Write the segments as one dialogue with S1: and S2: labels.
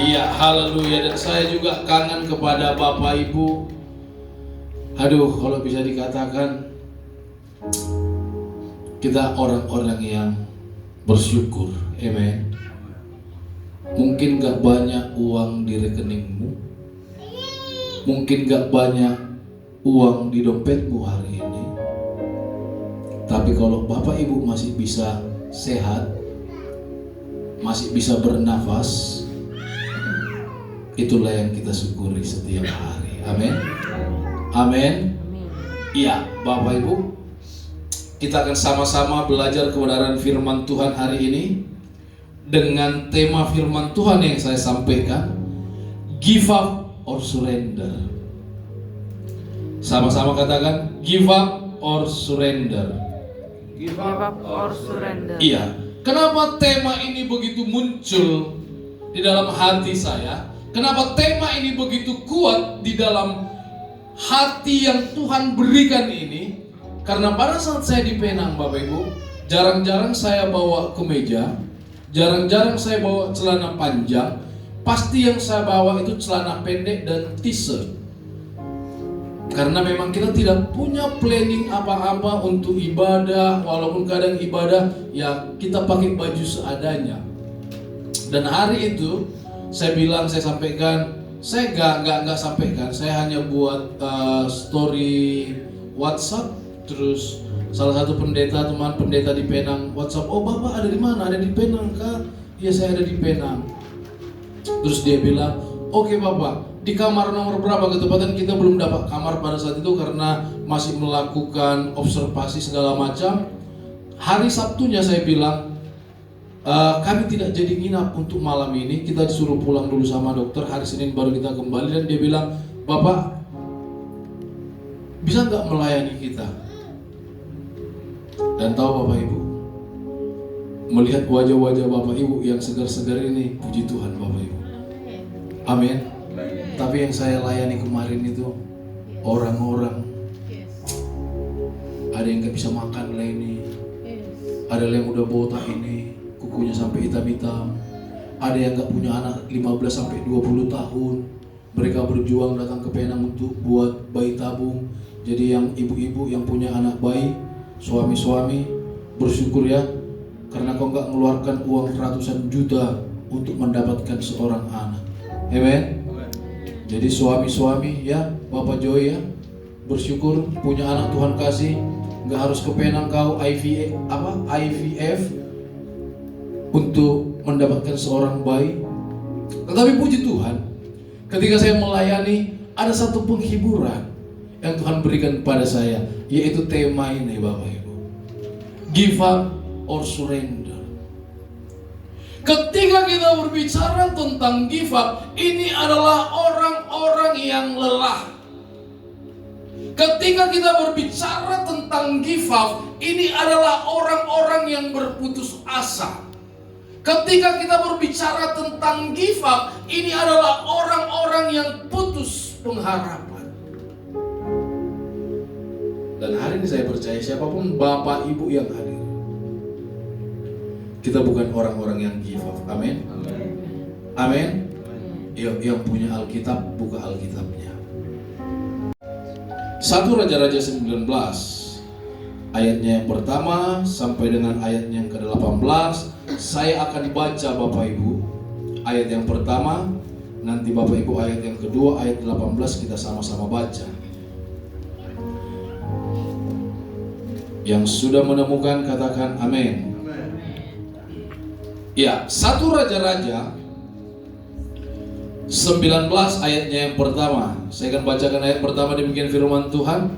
S1: Iya, haleluya. Dan saya juga kangen kepada Bapak Ibu. Aduh, kalau bisa dikatakan kita orang-orang yang bersyukur. Amen. Mungkin gak banyak uang di rekeningmu, mungkin gak banyak uang di dompetmu hari ini, tapi kalau Bapak Ibu masih bisa sehat, masih bisa bernafas, itulah yang kita syukuri setiap hari. Amin. Amin. Iya, Bapak Ibu, kita akan sama-sama belajar kebenaran firman Tuhan hari ini dengan tema firman Tuhan yang saya sampaikan, give up or surrender. Sama-sama katakan, give up or surrender.
S2: Give up or surrender.
S1: Iya, kenapa tema ini begitu muncul di dalam hati saya? Kenapa tema ini begitu kuat di dalam hati yang Tuhan berikan ini? Karena pada saat saya di Penang, Bapak Ibu, jarang-jarang saya bawa kemeja, jarang-jarang saya bawa celana panjang. Pasti yang saya bawa itu celana pendek dan t-shirt. Karena memang kita tidak punya planning apa-apa untuk ibadah. Walaupun kadang ibadah, ya kita pakai baju seadanya. Dan hari itu saya sampaikan, saya nggak sampaikan, saya hanya buat story WhatsApp. Terus salah satu teman pendeta di Penang WhatsApp, oh Bapak ada di mana? Ada di Penang kah? Iya, saya ada di Penang. Terus dia bilang, oke Bapak, di kamar nomor berapa? Ketepatan kita belum dapat kamar pada saat itu karena masih melakukan observasi segala macam. Hari Sabtunya saya bilang, kami tidak jadi nginap untuk malam ini, kita disuruh pulang dulu sama dokter, hari Senin baru kita kembali. Dan dia bilang, Bapak bisa nggak melayani kita? Dan tahu Bapak Ibu, melihat wajah-wajah Bapak Ibu yang segar-segar ini, puji Tuhan Bapak Ibu. Amin. Tapi yang saya layani kemarin itu orang-orang, ada yang nggak bisa makan lah ini, ada yang udah botak ini, kukunya sampai hitam-hitam, ada yang nggak punya anak 15 sampai 20 tahun. Mereka berjuang datang ke Penang untuk buat bayi tabung. Jadi yang ibu-ibu yang punya anak bayi, suami-suami, bersyukur ya, karena kau nggak mengeluarkan uang ratusan juta untuk mendapatkan seorang anak. Amen. Jadi suami-suami ya, Bapak Joy ya, bersyukur punya anak Tuhan kasih, nggak harus ke Penang kau IVF untuk mendapatkan seorang bayi. Tetapi puji Tuhan, ketika saya melayani, ada satu penghiburan yang Tuhan berikan pada saya, yaitu tema ini Bapak Ibu, give up or surrender. Ketika kita berbicara tentang give up, ini adalah orang-orang yang lelah. Ketika kita berbicara tentang give up, ini adalah orang-orang yang berputus asa. Ketika kita berbicara tentang give up, ini adalah orang-orang yang putus pengharapan. Dan hari ini saya percaya siapapun Bapak Ibu yang hadir, kita bukan orang-orang yang give up. Amin. Amin. Yang punya Alkitab, buka Alkitabnya. 1 Raja-Raja 19 ayatnya yang pertama sampai dengan ayatnya yang ke-18. Saya akan baca Bapak Ibu ayat yang pertama, nanti Bapak Ibu ayat yang kedua, ayat 18 kita sama-sama baca. Yang sudah menemukan katakan amin. Ya, 1 Raja-Raja 19 ayatnya yang pertama. Saya akan bacakan ayat pertama, demikian firman Tuhan.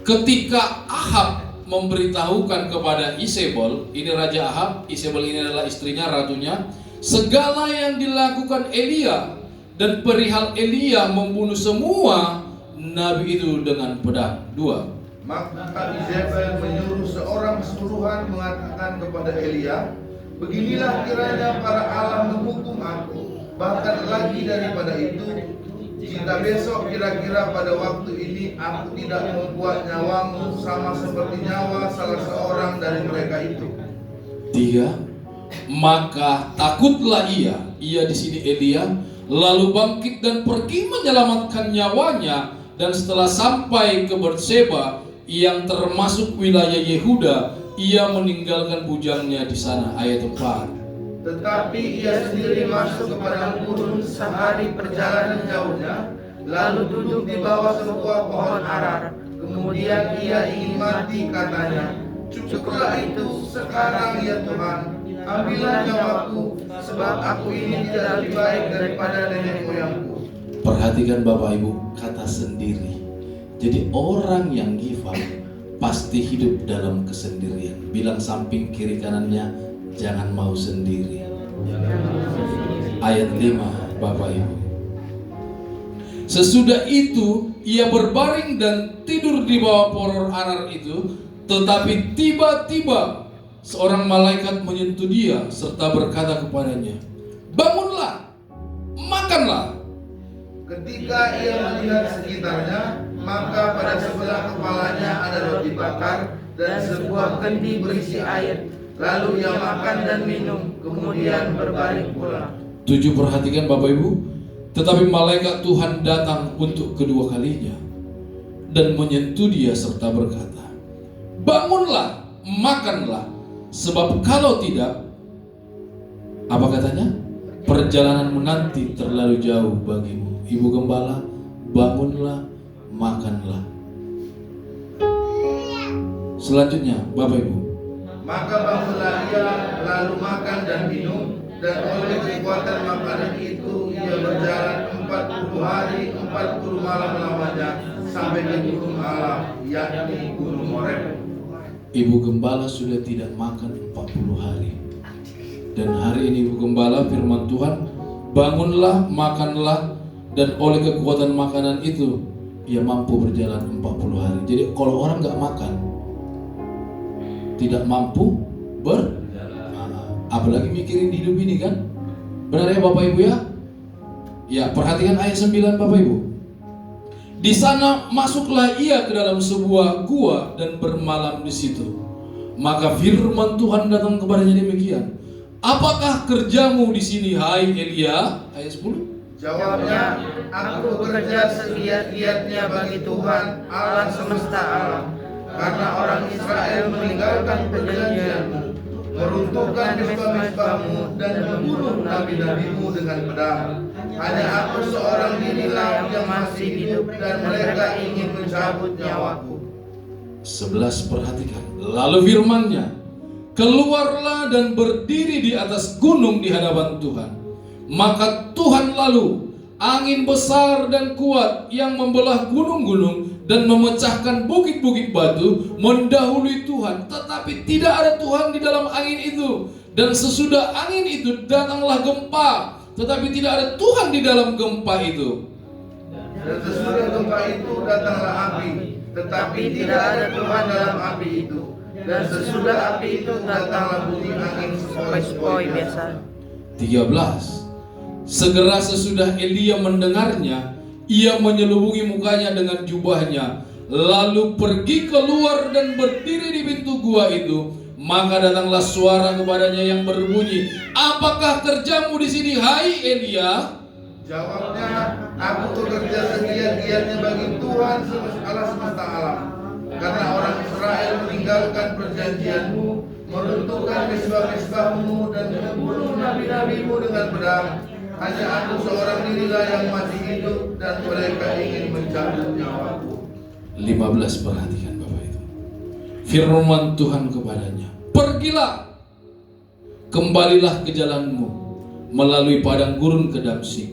S1: Ketika Ahab memberitahukan kepada Isebel, ini Raja Ahab, Isebel ini adalah istrinya, ratunya, segala yang dilakukan Elia dan perihal Elia membunuh semua nabi itu dengan pedang. 2.
S3: Maka Isebel menyuruh seorang suruhan mengatakan kepada Elia, beginilah kiranya para Allah menghukum aku. Bahkan lagi daripada itu, jika besok kira-kira pada waktu ini aku tidak membuat nyawamu sama seperti nyawa salah seorang dari mereka itu.
S1: 3. Maka takutlah ia di sini Elia, lalu bangkit dan pergi menyelamatkan nyawanya. Dan setelah sampai ke Berseba yang termasuk wilayah Yehuda, ia meninggalkan bujangnya di sana. Ayat 4.
S3: Tetapi ia sendiri masuk ke padang gurun sehari perjalanan jauhnya, lalu duduk di bawah sebuah pohon arar. Kemudian ia ingin mati, katanya, "Cukuplah itu sekarang ya Tuhan, ambillah nyawaku, sebab aku ini tidak lebih baik daripada nenek moyangku."
S1: Perhatikan Bapak Ibu, kata sendiri. Jadi orang yang give up pasti hidup dalam kesendirian. Bilang samping kiri kanannya, jangan mau sendiri. Ayat 5 Bapak Ibu. Sesudah itu ia berbaring dan tidur di bawah pohon arar itu. Tetapi tiba-tiba seorang malaikat menyentuh dia serta berkata kepadanya, "Bangunlah, makanlah."
S3: Ketika ia melihat sekitarnya, maka pada sebelah kepalanya ada roti bakar dan sebuah kendi berisi air. Lalu ia makan dan minum, kemudian berbaring pulang.
S1: 7, perhatikan Bapak Ibu. Tetapi malaikat Tuhan datang untuk kedua kalinya dan menyentuh dia serta berkata, "Bangunlah, makanlah, sebab kalau tidak," apa katanya? "Perjalananmu nanti terlalu jauh bagimu." Ibu Gembala, bangunlah, makanlah. Selanjutnya Bapak Ibu.
S3: Maka bangunlah ia, lalu makan dan minum, dan oleh kekuatan makanan itu ia berjalan 40 hari 40 malam lamanya sampai ke gunung Allah, yakni Gunung Horeb.
S1: Ibu Gembala sudah tidak makan 40 hari. Dan hari ini Ibu Gembala, firman Tuhan, bangunlah, makanlah, dan oleh kekuatan makanan itu ia mampu berjalan 40 hari. Jadi kalau orang nggak makan, tidak mampu apalagi mikirin hidup ini kan. Benar ya Bapak Ibu ya? Ya, perhatikan ayat 9 Bapak Ibu. Di sana masuklah ia ke dalam sebuah gua dan bermalam di situ. Maka firman Tuhan datang kepadanya demikian, "Apakah kerjamu di sini, hai Elia?" Ayat 10.
S3: Jawabnya, "Aku bekerja segiat-giatnya bagi Tuhan Allah semesta alam, karena orang Israel meninggalkan perjanjianmu, meruntuhkan mesbah-mesbahmu, dan membunuh nabi-nabimu dengan pedang. Hanya aku seorang dirilah yang masih hidup, dan mereka ingin mencabut nyawaku."
S1: 11, perhatikan. Lalu firman-Nya, "Keluarlah dan berdiri di atas gunung di hadapan Tuhan." Maka Tuhan lalu angin besar dan kuat yang membelah gunung-gunung dan memecahkan bukit-bukit batu mendahului Tuhan, tetapi tidak ada Tuhan di dalam angin itu. Dan sesudah angin itu datanglah gempa, tetapi tidak ada Tuhan di dalam gempa itu.
S3: Dan sesudah gempa itu datanglah api, tetapi tidak ada Tuhan dalam api itu. Dan sesudah api itu datanglah bunyi angin sepoi-sepoi biasa.
S1: 13. Segera sesudah Elia mendengarnya, ia menyelubungi mukanya dengan jubahnya, lalu pergi keluar dan berdiri di pintu gua itu. Maka datanglah suara kepadanya yang berbunyi, "Apakah kerjamu di sini, hai Elia?"
S3: Jawabnya, "Aku bekerja segiat-giatnya bagi Tuhan Allah semesta alam, karena orang Israel meninggalkan perjanjianmu, meruntuhkan mesbah-mesbahmu, dan membunuh nabi-nabimu dengan pedang. Hanya aku seorang dirilah yang masih hidup, dan mereka ingin mencabut nyawaku."
S1: 15, perhatikan Bapak itu. Firman Tuhan kepadanya, "Pergilah, kembalilah ke jalanmu melalui padang gurun ke Damsyik.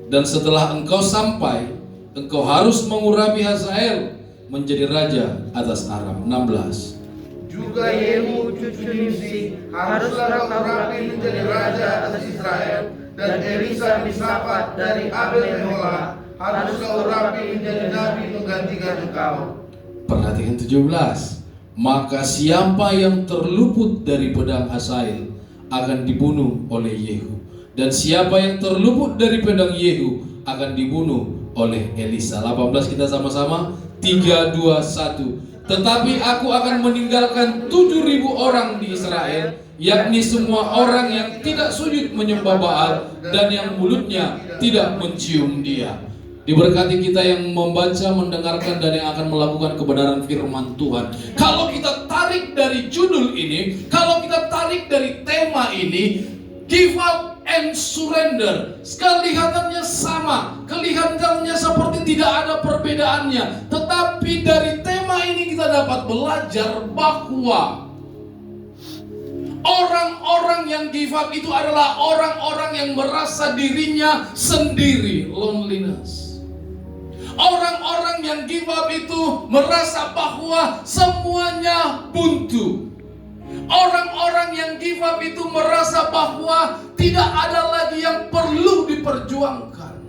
S1: Dan setelah engkau sampai, engkau harus mengurapi Hazael menjadi raja atas Aram." 16.
S3: Juga Yehu cucu Nimsi haruslah kau rapi menjadi raja atas Israel, dan Elisa bin Safat dari Abel Meholah harus kau rapi menjadi nabi menggantikan engkau.
S1: Perhatikan 17. Maka siapa yang terluput dari pedang Hazael akan dibunuh oleh Yehu, dan siapa yang terluput dari pedang Yehu akan dibunuh oleh Elisa. 18, kita sama-sama. 3, 2, 1. Tetapi aku akan meninggalkan 7.000 orang di Israel yakni semua orang yang tidak sujud menyembah Baal dan yang mulutnya tidak mencium dia. Diberkati kita yang membaca, mendengarkan, dan yang akan melakukan kebenaran firman Tuhan. Kalau kita tarik dari judul ini, kalau kita tarik dari tema ini, give up and surrender, kelihatannya sama, kelihatannya seperti tidak ada perbedaannya. Tetapi dari tema ini kita dapat belajar bahwa orang-orang yang give up itu adalah orang-orang yang merasa dirinya sendiri, loneliness. Orang-orang yang give up itu merasa bahwa semuanya buntu. Orang-orang yang give up itu merasa bahwa tidak ada lagi yang perlu diperjuangkan.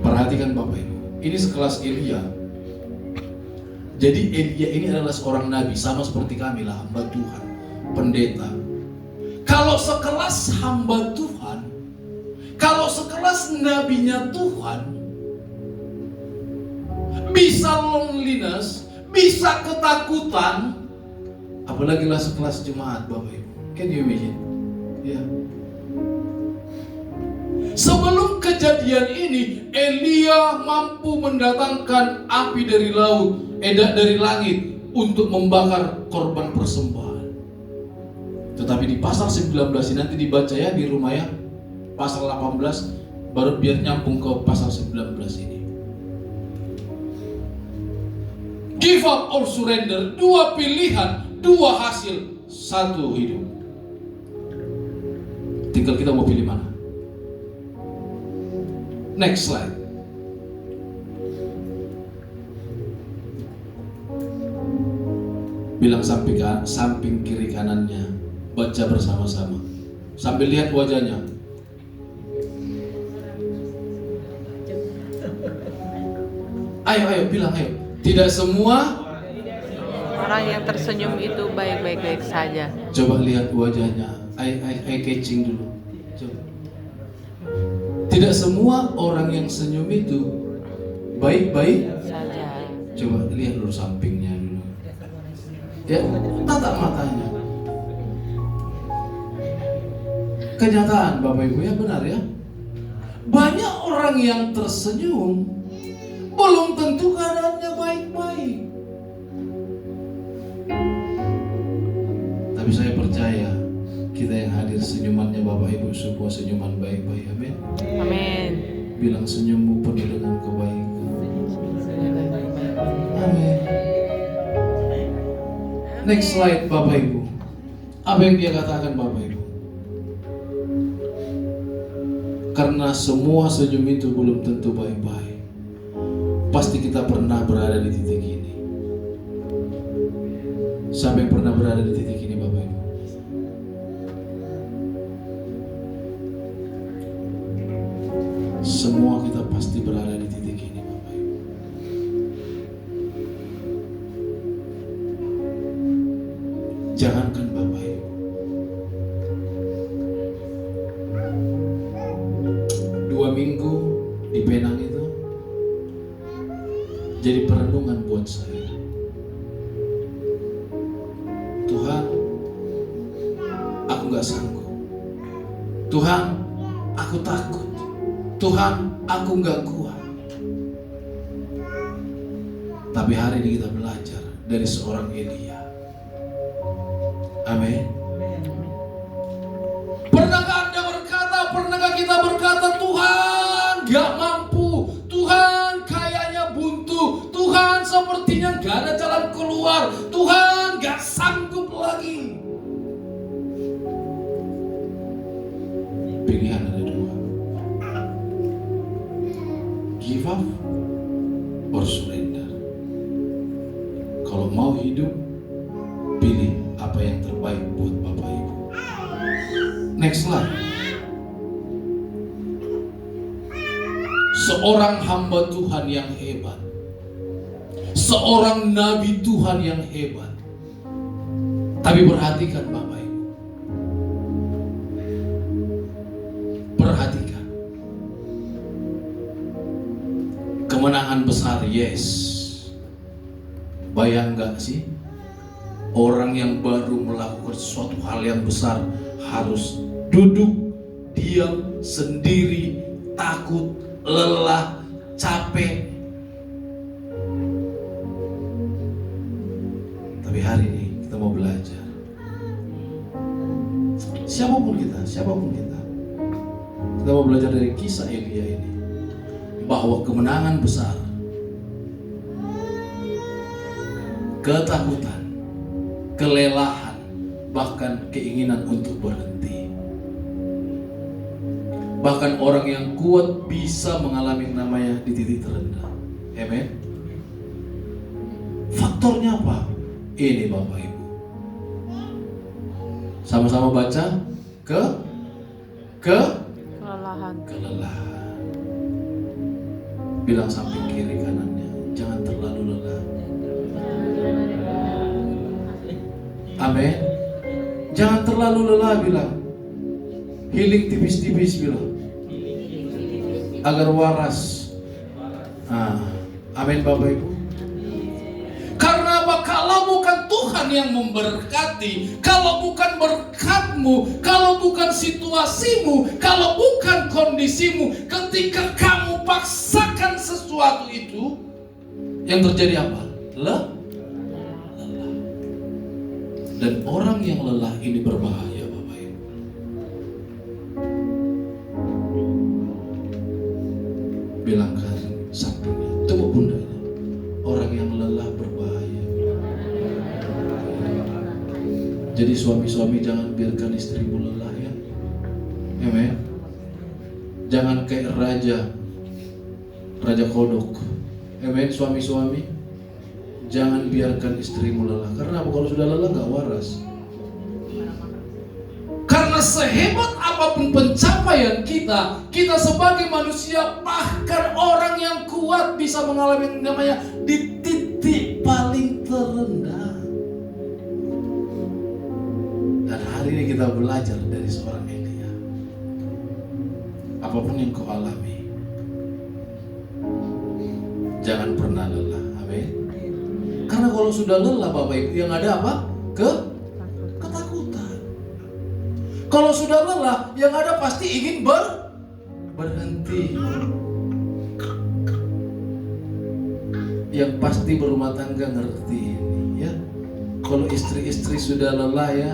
S1: Perhatikan Bapak Ibu, ini sekelas Elia. Jadi Elia ini adalah seorang nabi, sama seperti kami lah, hamba Tuhan, pendeta. Kalau sekelas hamba Tuhan, kalau sekelas nabinya Tuhan, bisa loneliness, bisa ketakutan, apalagi lah sekelas jemaat Bapak Ibu. Can you imagine? Ya. Sebelum kejadian ini, Elia mampu mendatangkan api dari laut, dari langit untuk membakar korban persembahan. Tetapi di pasal 19 ini nanti dibaca ya di rumah ya, pasal 18 baru biar nyambung ke pasal 19 ini. Give up or surrender, dua pilihan, dua hasil, satu hidup. Tinggal kita mau pilih mana. Next slide. Bilang samping kiri kanannya, baca bersama-sama sambil lihat wajahnya. Ayo bilang ayo. Tidak semua
S2: Orang yang tersenyum itu baik-baik saja.
S1: Coba lihat wajahnya. Eye catching dulu. Coba. Tidak semua orang yang senyum itu baik-baik
S2: Saja.
S1: Coba lihat dulu sampingnya dulu. Ya, tatap matanya. Kenyataan Bapak Ibu ya, benar ya. Banyak orang yang tersenyum belum tentu keadaannya baik-baik. Tapi saya percaya kita yang hadir senyumannya Bapak Ibu sebuah senyuman baik-baik. Amin.
S2: Amin.
S1: Bilang senyummu penuh dengan kebaikan. Amin. Next slide Bapak Ibu. Apa yang dia katakan Bapak Ibu? Karena semua senyum itu belum tentu baik-baik. Pasti kita pernah berada di titik ini. Siapa yang pernah berada di titik ini Bapak Ibu? Semua kita pasti berada di titik ini Bapak Ibu. Jangankan Bapak Ibu, 2 minggu di Penang itu jadi perenungan buat saya. Tuhan, aku gak sanggup. Tuhan, aku takut. Tuhan, aku gak kuat. Tapi hari ini kita belajar dari seorang Elia. Amin. Pernahkah Anda berkata, pernahkah kita berkata, Tuhan gak mampu, Tuhan kayaknya buntu, Tuhan sepertinya gak ada jalan keluar, Tuhan gak sanggup lagi. Pilihan ada 2. Give up or surrender. Kalau mau hidup, pilih apa yang terbaik buat Bapak Ibu. Next slide. Seorang hamba Tuhan yang hebat, seorang nabi Tuhan yang hebat. Tapi perhatikan Bapak Ibu, perhatikan. Kemenangan besar, yes. Bayang gak sih? Orang yang baru melakukan suatu hal yang besar harus duduk, diam, sendiri, takut, lelah, capek. Tapi hari ini kita mau belajar. Siapapun kita. Kita mau belajar dari kisah Elia ini. Bahwa kemenangan besar, ketakutan, kelelahan, bahkan keinginan untuk berhenti. Bahkan orang yang kuat bisa mengalami namanya di titik terendah. Amen. Faktornya apa? Ini Bapak Ibu. Sama-sama baca. Kelelahan. Bilang samping kiri kanannya, jangan terlalu lelah. Amin. Jangan terlalu lelah, bilang. Healing tipis-tipis, bilang. Agar waras. Amin Bapak Ibu. Karena apa? Kalau bukan Tuhan yang memberkati, kalau bukan berkatmu, kalau bukan situasimu, kalau bukan kondisimu, ketika kamu paksakan sesuatu itu, yang terjadi apa? Lelah. Dan orang yang lelah ini berbahaya, Bapak Ibu. Bilangkan sampingnya, tepuk pundaknya. Orang yang lelah berbahaya. Jadi suami-suami jangan biarkan istrimu lelah ya. Amen. Jangan kayak raja kodok. Amen. Suami-suami, jangan biarkan istrimu lelah. Karena kalau sudah lelah gak waras. Karena sehebat apapun pencapaian kita sebagai manusia, bahkan orang yang kuat bisa mengalami namanya di titik paling terendah. Dan hari ini kita belajar dari seorang Elia. Apapun yang kau alami, jangan pernah lelah. Amin. Karena kalau sudah lelah Bapak Ibu, yang ada apa? Ketakutan. Kalau sudah lelah, yang ada pasti ingin berhenti. Yang pasti berumah tangga ngerti ini ya. Kalau istri-istri sudah lelah ya.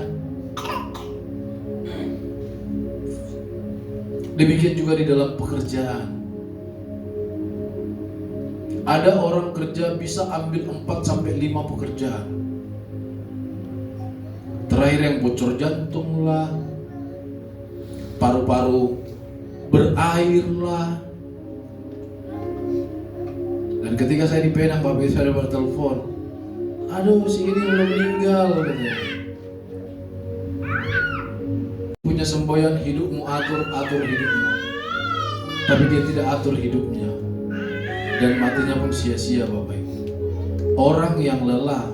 S1: Demikian juga di dalam pekerjaan. Ada orang kerja bisa ambil 4-5 pekerjaan. Terakhir yang bocor jantung lah, paru-paru berair lah. Dan ketika saya di Penang, Bapak saya ada bertelepon, aduh si ini udah meninggal katanya. Punya semboyan, hidupmu atur hidupmu. Tapi dia tidak atur hidupnya. Dan matinya pun sia-sia Bapak Ibu. Orang yang lelah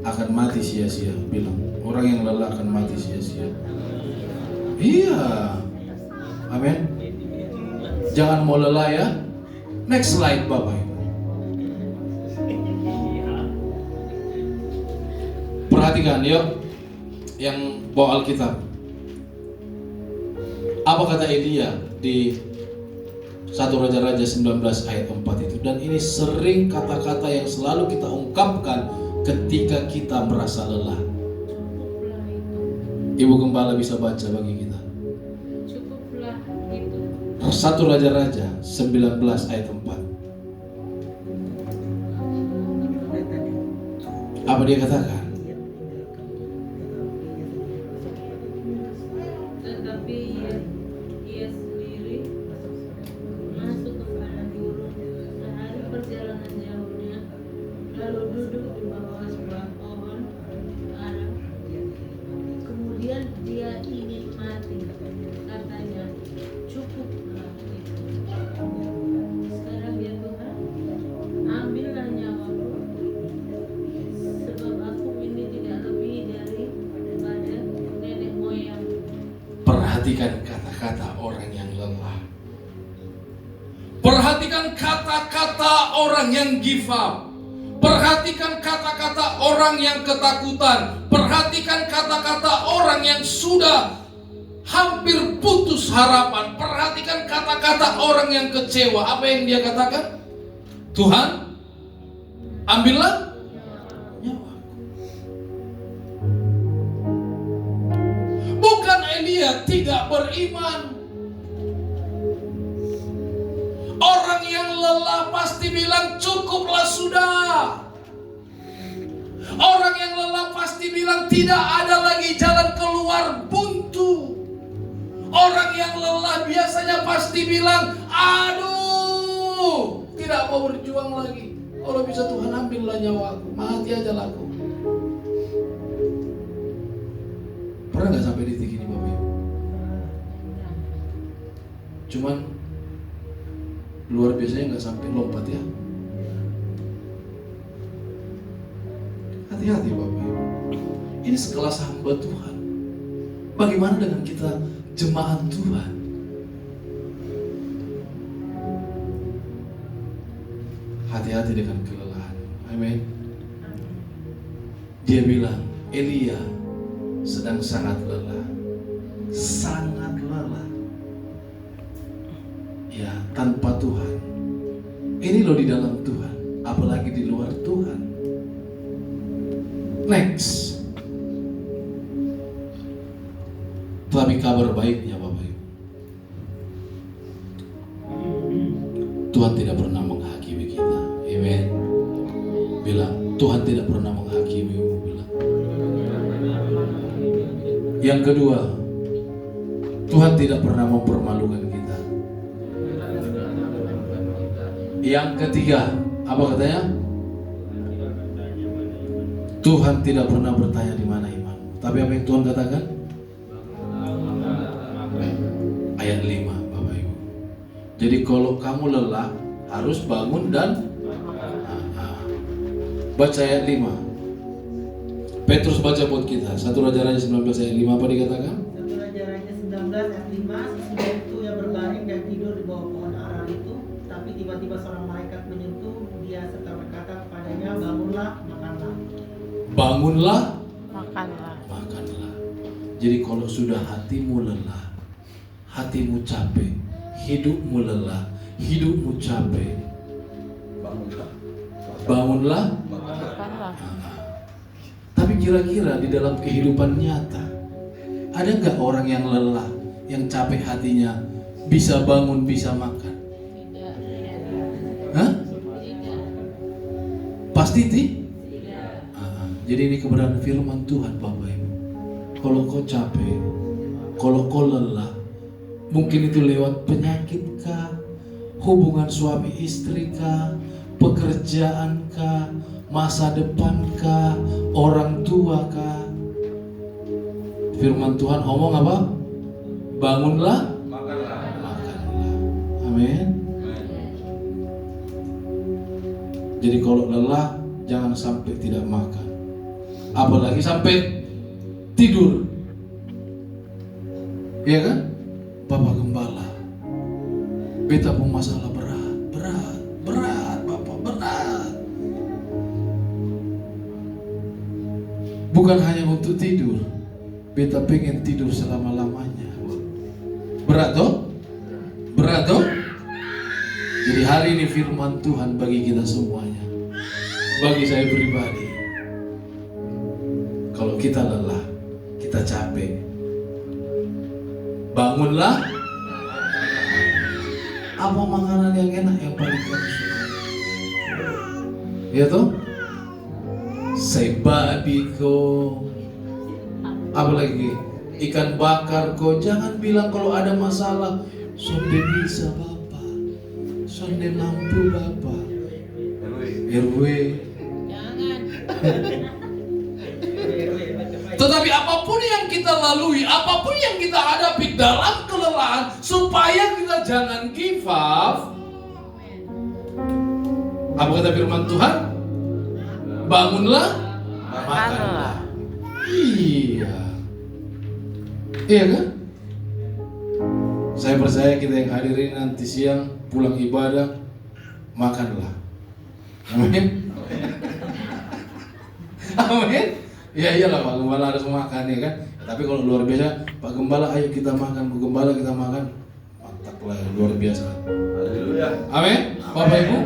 S1: akan mati sia-sia. Bilang, orang yang lelah akan mati sia-sia. Iya. Amin. Jangan mau lelah ya. Next slide Bapak Ibu. Perhatikan yuk, yang bawa Alkitab. Apa kata Elia di 1 Raja-Raja 19 ayat 4 itu. Dan ini sering kata-kata yang selalu kita ungkapkan ketika kita merasa lelah. Ibu Gembala bisa baca bagi kita.
S4: Cukuplah itu.
S1: 1 Raja-Raja 19 ayat 4. Apa dia katakan?
S4: Tetapi ia sendiri masuk ke padang gurun sehari perjalanan jauhnya, lalu duduk di bawah sebuah pohon ara. Kemudian dia ingin mati, katanya, cukuplah itu. Sekarang ya Tuhan, ambillah nyawaku, sebab aku ini tidak lebih daripada nenek moyang.
S1: Perhatikan kata-kata orang yang lelah. Perhatikan kata-kata orang yang give up. Perhatikan kata-kata orang yang ketakutan. Perhatikan kata-kata orang yang sudah hampir putus harapan. Perhatikan kata-kata orang yang kecewa. Apa yang dia katakan? Tuhan, ambillah nyawaku. Bukan Elia tidak beriman. Orang yang lelah pasti bilang cukuplah sudah. Orang yang lelah pasti bilang tidak ada lagi jalan keluar, buntu. Orang yang lelah biasanya pasti bilang, aduh, tidak mau berjuang lagi. Kalau bisa Tuhan ambillah nyawaku, mati aja aku. Pernah gak sampai di titik ini Bapak Ibu? Cuman luar biasanya gak sampai lompat ya. Hati-hati Bapak Ibu. Ini sekelas hamba Tuhan. Bagaimana dengan kita jemaat Tuhan? Hati-hati dengan kelelahan. Amin. Dia bilang, Elia sedang sangat lelah. Sangat lelah. Ya, tanpa Tuhan. Ini loh di dalam Tuhan, apalagi di luar Tuhan. Next. Tapi kabar baiknya Bapak Ibu, Tuhan tidak pernah menghakimi kita. Amen. Bilang, Tuhan tidak pernah menghakimi. Bilang. Yang kedua, Tuhan tidak pernah mempermalukan kita. Yang ketiga, apa katanya? Tuhan tidak pernah bertanya di mana imanmu. Tapi apa yang Tuhan katakan? Ayat 5 Bapak Ibu. Jadi kalau kamu lelah harus bangun dan baca ayat 5. Petrus baca buat kita. 1 Raja-Raja 19 ayat 5 apa dikatakan?
S5: 1 Raja-Raja 19 ayat 5. Sesudah itu ia berbaring dan tidur di bawah pohon ara itu. Tapi tiba-tiba seorang malaikat menyentuh dia serta berkata kepadanya, bangunlah, makanlah.
S1: Bangunlah,
S2: Makanlah.
S1: makanlah. Jadi kalau sudah hatimu lelah, hatimu capek, hidupmu lelah, hidupmu capek, bangunlah.
S2: Makanlah.
S1: Tapi kira-kira di dalam kehidupan nyata, ada nggak orang yang lelah, yang capek hatinya, bisa bangun, bisa makan? Hah? Pasti tidak. Jadi ini kebenaran firman Tuhan Bapak Ibu. Kalau kau capek, kalau kau lelah, mungkin itu lewat penyakit kah, hubungan suami istri kah, pekerjaan kah, masa depan kah, orang tua kah. Firman Tuhan ngomong apa? Bangunlah, makanlah. Amin. Jadi kalau lelah, jangan sampai tidak makan. Apalagi sampai tidur. Iya kan? Bapak Gembala, beta pun masalah berat, Bapak, berat. Bukan hanya untuk tidur, beta pengen tidur selama-lamanya. Berat toh? Berat toh? Jadi hari ini firman Tuhan bagi kita semuanya, bagi saya pribadi. Kalau kita lelah, kita capek, bangunlah. Apa makanan yang enak yang paling kamu suka? Ya toh? Say babi ko. Apa lagi? Ikan bakar ko. Jangan bilang kalau ada masalah, sonde bisa Bapak, sonde mampu Bapak, RW. Tetapi apapun yang kita lalui, apapun yang kita hadapi dalam kelelahan, supaya kita jangan give up. Apa kata firman Tuhan? Bangunlah, makanlah. Iya. Iya kan? Saya percaya kita yang hadirin nanti siang pulang ibadah, makanlah. Amin. Amin. Ya iyalah Pak Gembala harus makan ya kan. Tapi kalau luar biasa, Pak Gembala ayo kita makan, Pak Gembala kita makan. Mantap lah, luar biasa.
S3: Haleluya.
S1: Amin. Bapak Ibu,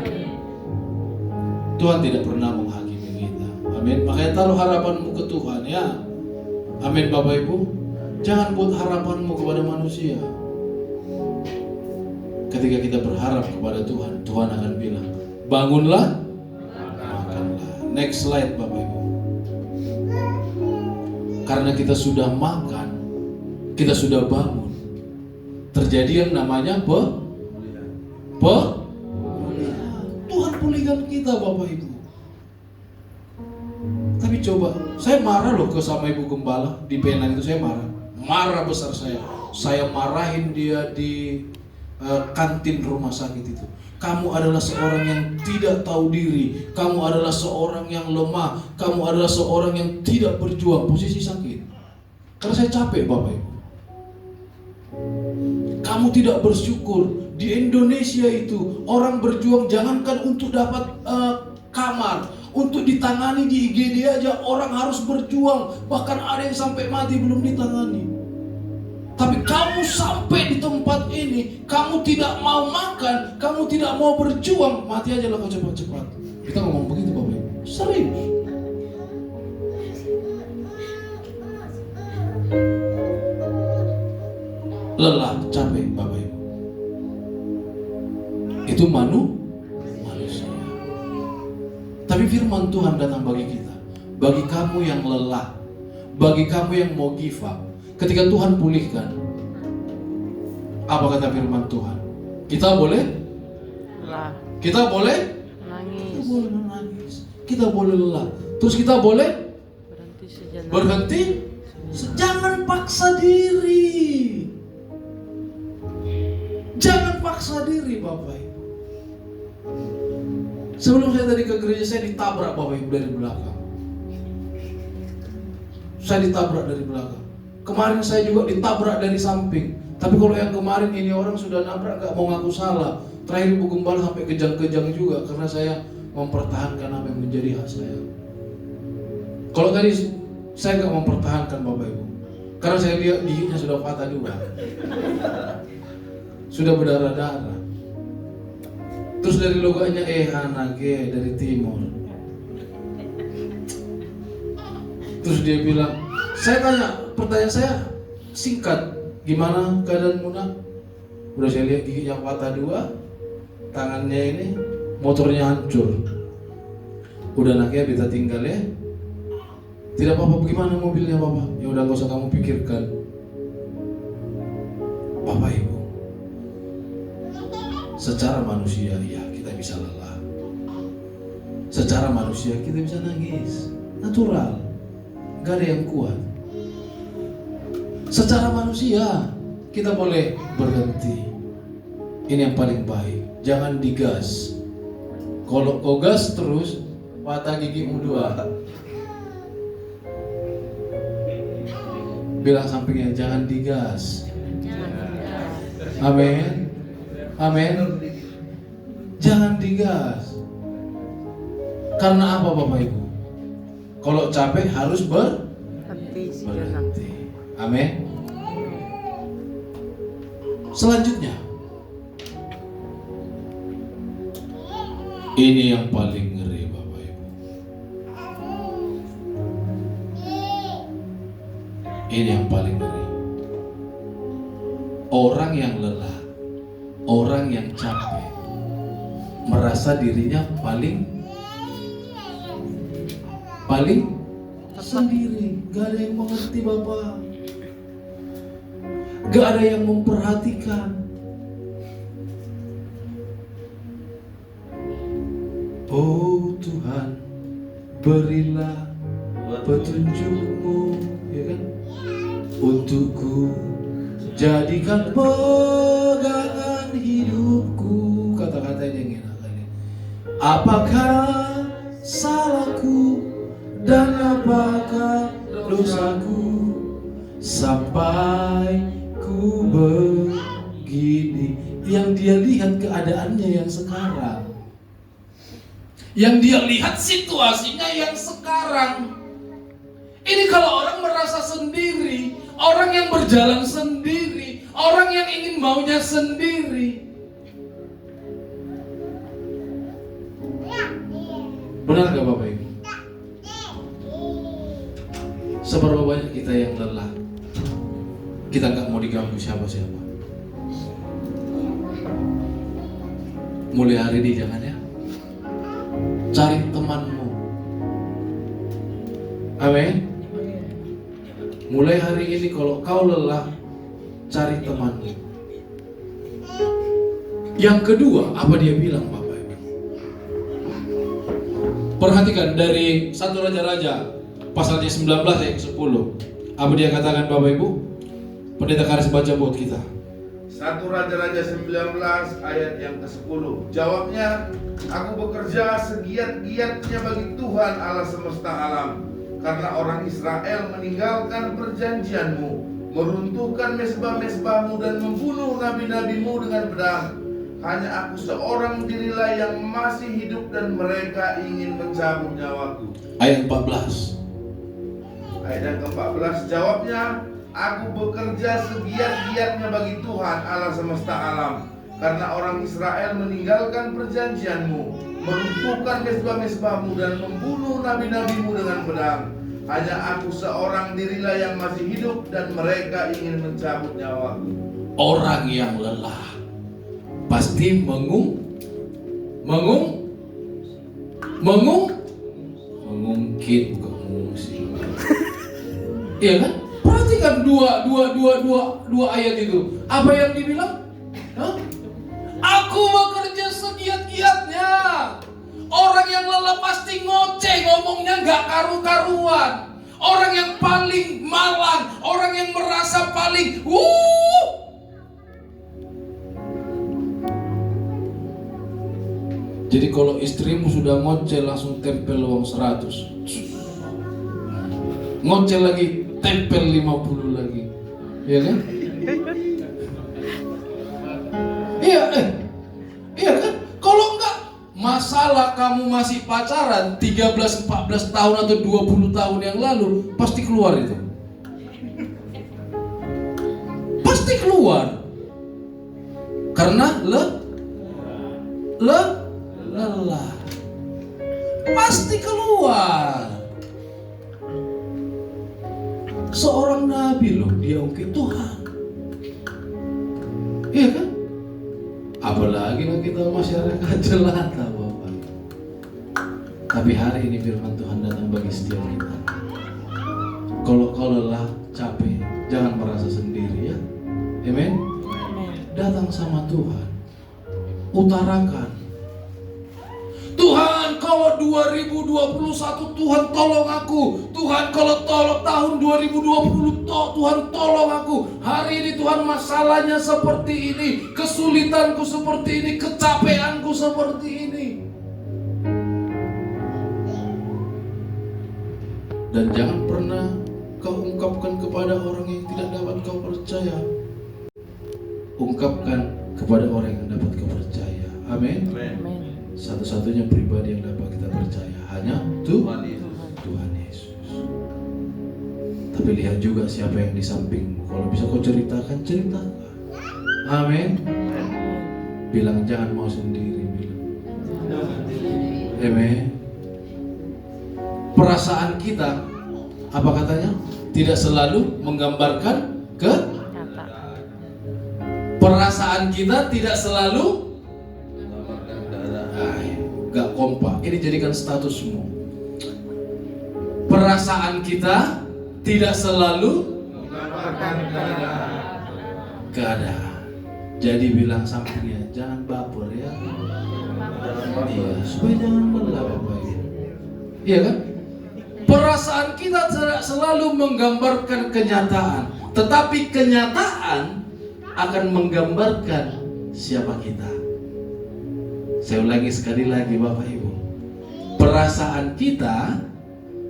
S1: Tuhan tidak pernah menghakimi kita. Amin. Makanya taruh harapanmu ke Tuhan ya. Amin Bapak Ibu. Jangan buat harapanmu kepada manusia. Ketika kita berharap kepada Tuhan, Tuhan akan bilang, bangunlah, makanlah. Next slide Bapak Ibu. Karena kita sudah makan, kita sudah bangun, terjadi yang namanya Tuhan pulihkan kita Bapak Ibu. Tapi coba, saya marah loh ke sama Ibu Gembala di Penang itu, saya marah besar saya marahin dia di kantin rumah sakit itu. Kamu adalah seorang yang tidak tahu diri, kamu adalah seorang yang lemah, kamu adalah seorang yang tidak berjuang, posisi sakit. Karena saya capek Bapak Ibu. Kamu tidak bersyukur. Di Indonesia itu orang berjuang jangankan untuk dapat kamar, untuk ditangani di IGD aja orang harus berjuang. Bahkan ada yang sampai mati belum ditangani. Tapi kamu sampai di tempat ini, kamu tidak mau makan, kamu tidak mau berjuang, mati aja lah kau cepat-cepat. Kita ngomong begitu Bapak Ibu, serius. Lelah, capek Bapak Ibu. Itu manusia. Tapi firman Tuhan datang bagi kita, bagi kamu yang lelah, bagi kamu yang mau give up. Ketika Tuhan pulihkan, apa kata firman Tuhan? Kita boleh
S2: Lelah.
S1: Kita boleh
S2: Nangis.
S1: Kita boleh lelah. Terus kita boleh
S2: Berhenti sejenak.
S1: berhenti. Jangan paksa diri. Jangan paksa diri Bapak Ibu. Sebelum saya tadi ke gereja, saya ditabrak Bapak Ibu dari belakang. Saya ditabrak dari belakang. Kemarin saya juga ditabrak dari samping. Tapi kalau yang kemarin ini orang sudah nabrak gak mau ngaku salah. Terakhir Ibu Gembala sampai kejang-kejang juga karena saya mempertahankan apa yang menjadi hak saya. Kalau tadi saya gak mempertahankan Bapak Ibu, karena saya lihat giginya sudah patah juga, sudah berdarah-darah. Terus dari logonya Hanage dari timur. Terus dia bilang, saya tanya, pertanyaan saya singkat, gimana keadaan Muna? Udah saya lihat gigi yang patah dua, tangannya ini, motornya hancur. Udah anaknya kita tinggal ya. Tidak apa-apa, bagaimana mobilnya Bapak? Ya udah gak usah kamu pikirkan. Bapak Ibu, secara manusia ya kita bisa lelah. Secara manusia kita bisa nangis, natural. Gak ada yang kuat. Secara manusia kita boleh berhenti. Ini yang paling baik. Jangan digas. Kalau kau gas terus, patah gigimu dua. Bilang sampingnya, jangan digas. Amin. Amin. Jangan digas. Karena apa Bapak Ibu? Kalau capek harus berhenti. Amin. Selanjutnya, ini yang paling ngeri Bapak Ibu. Ini yang paling ngeri. Orang yang lelah, orang yang capek, merasa dirinya paling sendiri. Gak ada yang mengerti Bapak. Gak ada yang memperhatikan. Oh Tuhan, berilah petunjuk-Mu, ya kan? Untukku, jadikan pegangan hidupku. Kata-kata yang enak kali. Apakah salahku dan apakah dosaku sampai ku begini? Yang dia lihat keadaannya yang sekarang. Yang dia lihat situasinya yang sekarang. Ini kalau orang merasa sendiri, orang yang berjalan sendiri, orang yang ingin maunya sendiri. Benar gak Bapak Ibu? Seberapa banyak kita yang lelah, kita gak mau diganggu siapa-siapa. Mulai hari ini jangan ya. Cari temanmu. Amin. Mulai hari ini kalau kau lelah, cari temanmu. Yang kedua, apa dia bilang Bapak Ibu? Perhatikan dari 1 Raja-Raja pasalnya 19 ayat 10. Apa dia katakan Bapak Ibu? Pendeta Karis baca buat kita.
S3: 1 Raja-Raja 19 ayat yang ke-10. Jawabnya, aku bekerja segiat-giatnya bagi Tuhan Allah semesta alam, karena orang Israel meninggalkan perjanjianmu, meruntuhkan mezbah-mezbahmu dan membunuh nabi-nabimu dengan pedang. Hanya aku seorang dirilah yang masih hidup dan mereka ingin mencabut nyawaku.
S1: Ayat 14.
S3: Ayat yang ke-14, jawabnya, aku bekerja segiat-giatnya bagi Tuhan Allah semesta alam, karena orang Israel meninggalkan perjanjianmu, meruntuhkan mezbah-mezbahmu dan membunuh nabi-nabimu dengan pedang. Hanya aku seorang dirilah yang masih hidup dan mereka ingin mencabut nyawaku.
S1: Orang yang lelah pasti mengungkit, bukan mengungsi. Iya kan? Perhatikan dua ayat itu. Apa yang dibilang? Hah? Aku bekerja segiat-giatnya. Orang yang lelah pasti ngoceh, ngomongnya nggak karu-karuan. Orang yang paling malang, orang yang merasa paling Jadi kalau istrimu sudah ngoceh, langsung tempel uang 100. Ngoceh lagi, tempel 50 lagi. Iya kan? Iya kan? Kalau enggak, masalah kamu masih pacaran 13-14 tahun atau 20 tahun yang lalu, pasti keluar itu. Pasti keluar. Karena lelah. Pasti keluar. Seorang nabi loh, dia ungkit Tuhan. Iya kan? Apalagi lah kita masyarakat jelata Bapak. Tapi hari ini firman Tuhan datang bagi setiap kita. Kalau kau lelah, capek, jangan merasa sendiri ya. Amen. Datang sama Tuhan. Utarakan. Tuhan, kalau 2021 Tuhan tolong aku. Tuhan, kalau tahun 2020 Tuhan tolong aku. Hari ini Tuhan masalahnya seperti ini, kesulitanku seperti ini, kecapeanku seperti ini. Dan jangan pernah kau ungkapkan kepada orang yang tidak dapat kau percaya. Ungkapkan kepada orang yang dapat kau percaya. Amin. Satu-satunya pribadi yang dapat kita percaya hanya Tuhan Yesus. Tapi lihat juga siapa yang di sampingmu. Kalau bisa kau ceritakan. Amin. Bilang jangan mau sendiri. Bilang. Amin. Perasaan kita, apa katanya? Tidak selalu menggambarkan perasaan kita tidak selalu gak kompak. Ini jadikan statusmu. Perasaan kita tidak selalu keadaan. Jadi bilang sampingnya, jangan baper ya. Iya, supaya jangan lelah Bapak. Iya kan? Perasaan kita tidak selalu menggambarkan kenyataan, tetapi kenyataan akan menggambarkan siapa kita. Saya ulangi sekali lagi Bapak Ibu. Perasaan kita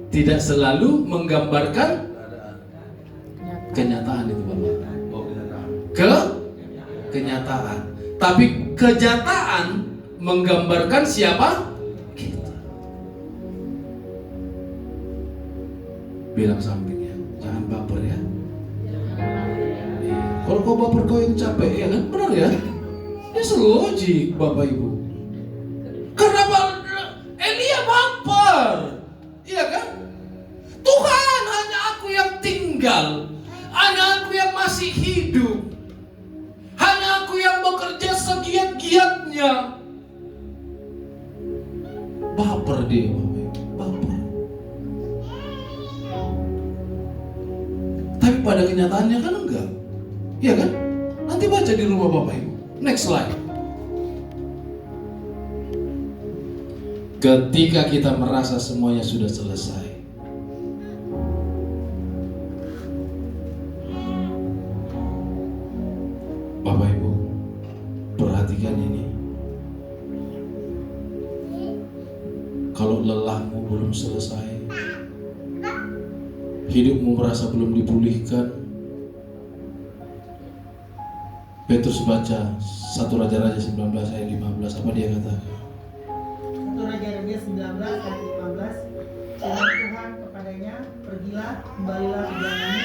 S1: tidak selalu menggambarkan kenyataan itu Bapak. Kenyataan. Tapi kenyataan menggambarkan siapa? Kita. Bilang sampingnya, jangan baper ya. Iya. Kalau kau baper kau yang capek, ya kan? Benar ya? Ini logik Bapak Ibu. Karena Elia baper, iya kan? Tuhan, hanya aku yang tinggal, hanya aku yang masih hidup, hanya aku yang bekerja segiat-giatnya. Baper dia, Bapak Ibu, baper. Tapi pada kenyataannya kan enggak, iya kan? Nanti baca di rumah Bapak Ibu. Next slide. Ketika kita merasa semuanya sudah selesai, Bapak Ibu, perhatikan ini. Kalau lelahmu belum selesai, hidupmu merasa belum dipulihkan, Petrus baca 1 Raja-Raja 19 ayat 15, apa dia katakan?
S5: 1 Raja-Raja 19 ayat 15. Firman Tuhan kepadanya, pergilah, kembalilah ke jalanmu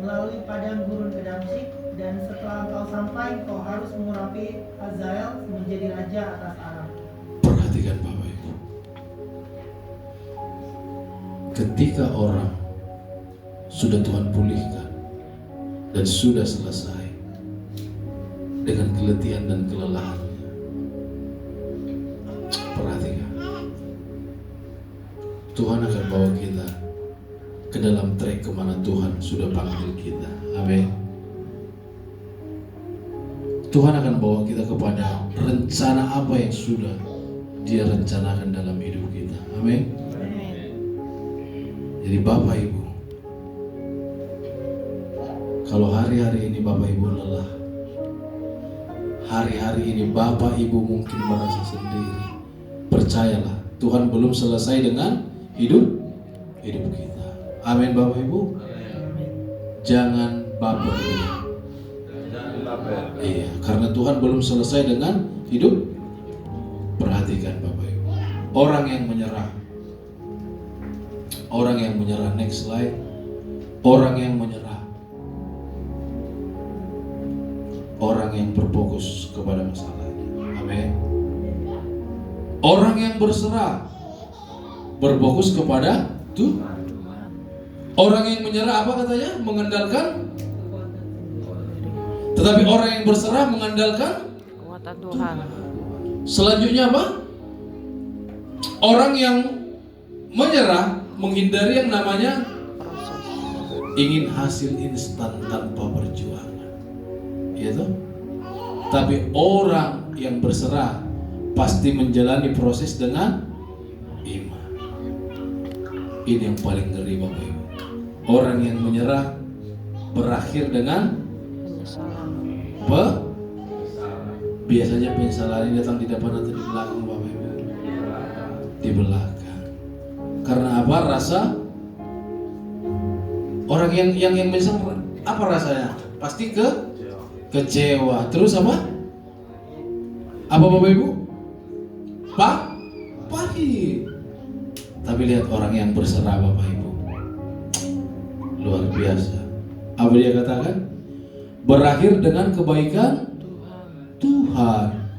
S5: melalui padang gurun ke Damsyik, dan setelah engkau sampai, engkau harus mengurapi Hazael menjadi raja atas Aram.
S1: Perhatikan Bapak Ibu, ketika orang sudah Tuhan pulihkan dan sudah selesai dengan keletihan dan kelelahannya, perhatikan, Tuhan akan bawa kita ke dalam trek kemana Tuhan sudah panggil kita. Amin. Tuhan akan bawa kita kepada rencana apa yang sudah Dia rencanakan dalam hidup kita. Amin. Jadi Bapak Ibu, kalau hari-hari ini Bapak Ibu lelah, hari-hari ini Bapak Ibu mungkin merasa sendiri, percayalah, Tuhan belum selesai dengan hidup kita. Amin Bapak Ibu. Jangan baper. Iya, karena Tuhan belum selesai dengan hidup. Perhatikan Bapak Ibu, orang yang menyerah, next slide. Orang yang menyerah, orang yang berfokus kepada masalahnya. Amin. Orang yang berserah, berfokus kepada Tuhan. Orang yang menyerah apa katanya? Mengandalkan. Tetapi orang yang berserah mengandalkan
S2: Kekuatan Tuhan.
S1: Selanjutnya apa? Orang yang menyerah menghindari yang namanya ingin hasil instan tanpa perjuangan. Iya toh? Tapi orang yang berserah pasti menjalani proses dengan iman. Ini yang paling ngeri Bapak Ibu. Orang yang menyerah berakhir dengan
S2: Penyesalan.
S1: Biasanya penyesalan ini datang di depan atau di belakang Bapak Ibu? Di belakang. Karena apa? Rasa orang yang menyesal apa rasanya? Pasti kecewa. Terus apa? Apa Bapak Ibu? Pahit. Tapi lihat orang yang berserah Bapak Ibu, luar biasa. Apa dia katakan? Berakhir dengan kebaikan Tuhan.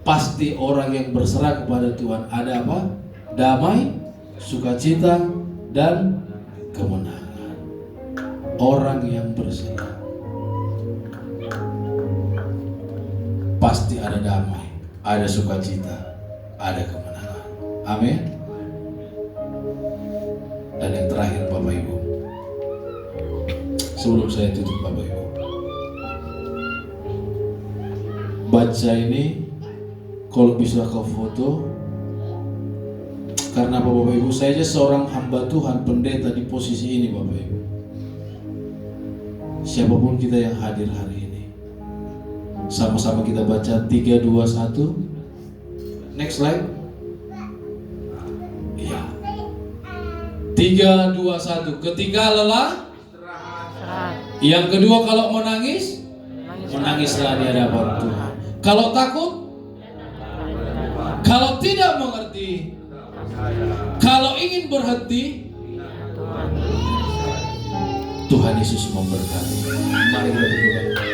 S1: Pasti orang yang berserah kepada Tuhan ada apa? Damai, sukacita, dan kemenangan. Orang yang berserah pasti ada damai, ada sukacita, ada kemenangan. Amin. Dan yang terakhir Bapak Ibu, sebelum saya tutup Bapak Ibu, baca ini, kalau bisa kau foto. Karena Bapak Ibu, saya aja seorang hamba Tuhan, pendeta di posisi ini Bapak Ibu. Siapapun kita yang hadir hari ini, sama-sama kita baca 3, 2, 1. Next slide. Iya. 3, 2, 1. Ketika lelah, yang kedua kalau menangis, menangislah di hadapan Tuhan. Kalau takut, kalau tidak mengerti, kalau ingin berhenti, Tuhan Yesus memberkati. Mari kita berdoa.